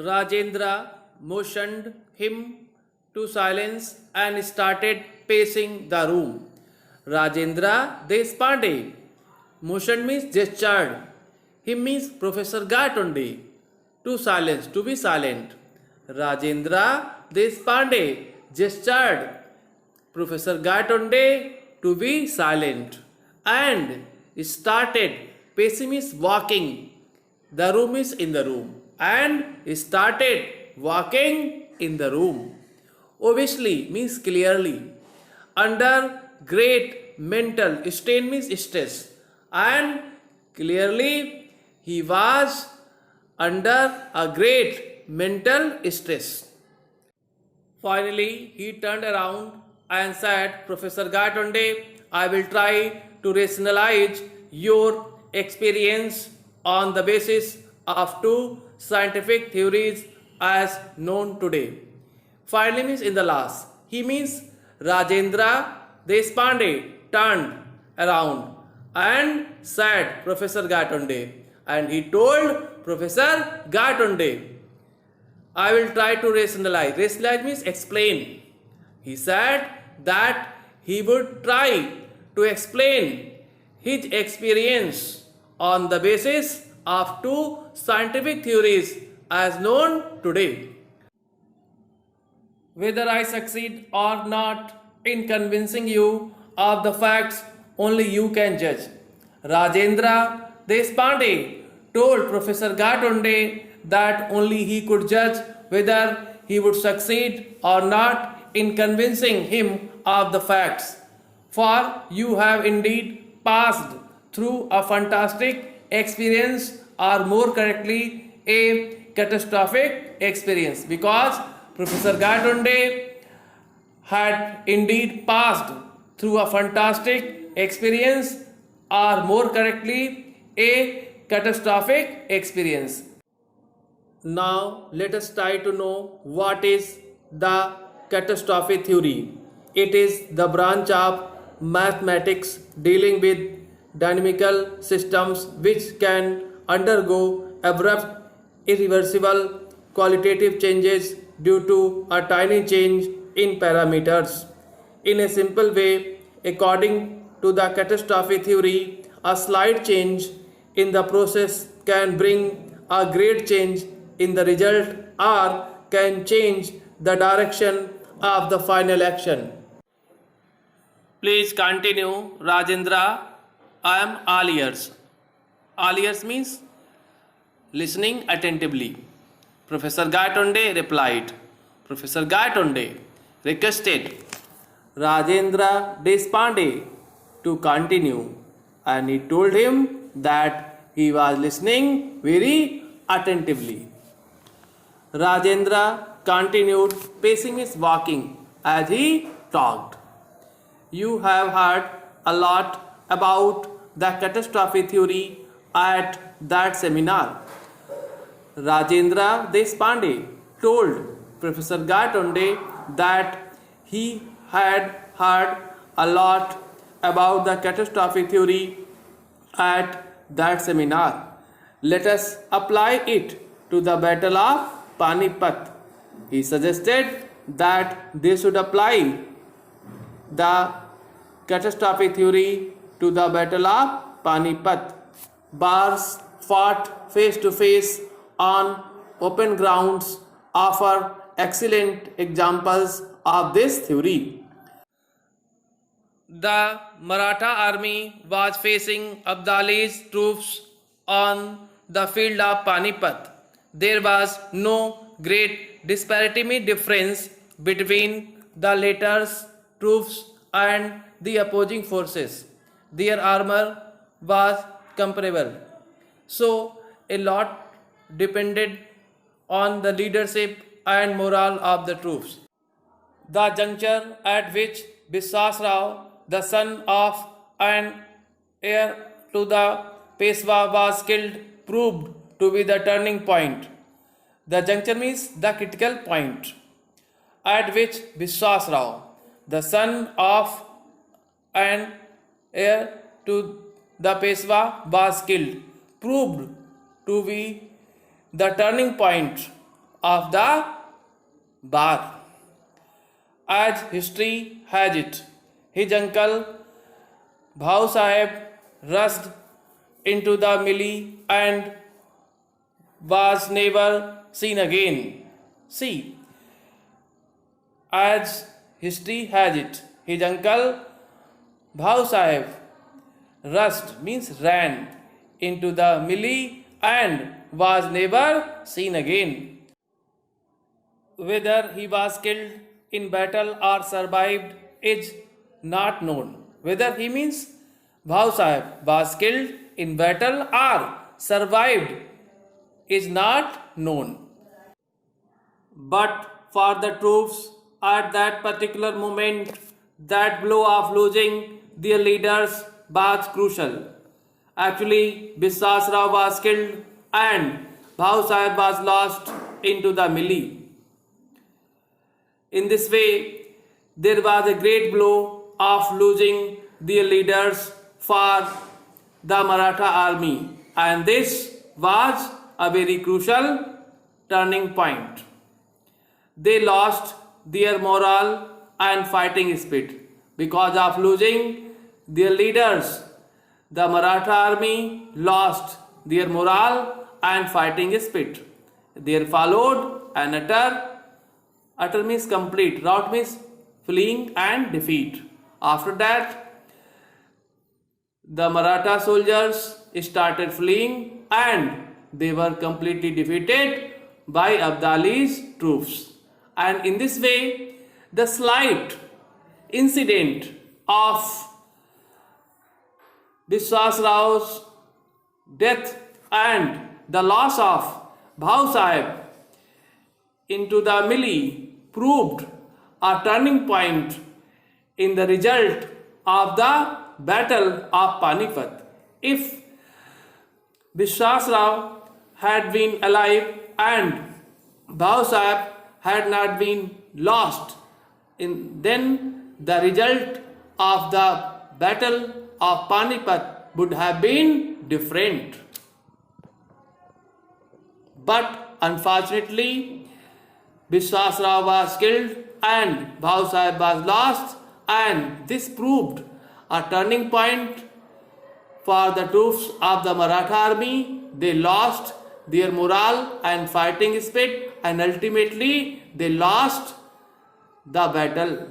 Rajendra motioned him to silence and started pacing the room. Rajendra Deshpande. Motion means gestured. Him means Professor Gatonde. To silence, to be silent. Rajendra Deshpande gestured Professor Gatonde to be silent and started pacing means walking. The room is in the room and started walking in the room. Obviously means clearly. Under great mental strain means stress, and clearly he was under a great mental stress. Finally he turned around and said, Professor Gatonde, I will try to rationalize your experience on the basis of two scientific theories as known today. Finally means in the last. He means Rajendra Deshpande turned around and said Professor Gatonde, and he told Professor Gatonde, I will try to rationalize. Rationalize means explain. He said that he would try to explain his experience on the basis of two scientific theories as known today. Whether I succeed or not in convincing you of the facts, only you can judge. Rajendra Deshpande told Professor Gatonde that only he could judge whether he would succeed or not in convincing him of the facts. For you have indeed passed through a fantastic experience, or more correctly, a catastrophic experience, because Professor Gatonde had indeed passed through a fantastic experience, or more correctly, a catastrophic experience. Now let us try to know what is the catastrophe theory. It is the branch of mathematics dealing with dynamical systems which can undergo abrupt, irreversible qualitative changes due to a tiny change in parameters. In a simple way, according to the catastrophe theory, a slight change in the process can bring a great change in the result, or can change the direction of the final action. Please continue, Rajendra. I am all ears. All ears means listening attentively. Professor Gatonde replied. Professor Gatonde requested Rajendra Deshpande to continue, and he told him that he was listening very attentively. Rajendra continued pacing his walking as he talked. You have heard a lot about the catastrophe theory at that seminar. Rajendra Deshpande told Professor Gatonde that he had heard a lot about the catastrophe theory at that seminar. Let us apply it to the Battle of Panipat. He suggested that they should apply the catastrophe theory to the Battle of Panipat. Bars fought face to face on open grounds offer excellent examples of this theory. The Maratha army was facing Abdali's troops on the field of Panipat. There was no great disparity difference between the latter's troops and the opposing forces. Their armor was comparable. So a lot depended on the leadership and morale of the troops. The juncture at which Biswas Rao, the son of and heir to the Peshwa, was killed proved to be the turning point. The juncture means the critical point at which Biswas Rao, the son of and heir to the Peshwa, was killed, proved to be the turning point of the bar. As history has it, his uncle Bhau Sahib rushed into the melee and was never seen again. See, as history has it, his uncle Bhau Sahib rushed means ran into the melee and was never seen again. Whether he was killed in battle or survived is not known. Whether he means Bhau Sahib was killed in battle or survived is not known. But for the troops at that particular moment, that blow of losing their leaders was crucial. Actually, Biswas Rao was killed and Bhau Sahib was lost into the melee. In this way, there was a great blow of losing their leaders for the Maratha army, and this was a very crucial turning point. They lost their morale and fighting spirit because of losing their leaders. The Maratha army lost their morale and fighting spirit. There followed an utter means complete, rout means fleeing and defeat. After that, the Maratha soldiers started fleeing and they were completely defeated by Abdali's troops. And in this way, the slight incident of Biswas Rao's death and the loss of Bhau Sahib into the melee proved a turning point in the result of the Battle of Panipat. If Biswas Rao had been alive and Bhau Sahib had not been lost, then the result of the Battle of Panipat would have been different. But unfortunately, Biswas Rao was killed and Bhau Sahib was lost, and this proved a turning point for the troops of the Maratha army. They lost their morale and fighting spirit, and ultimately they lost the battle.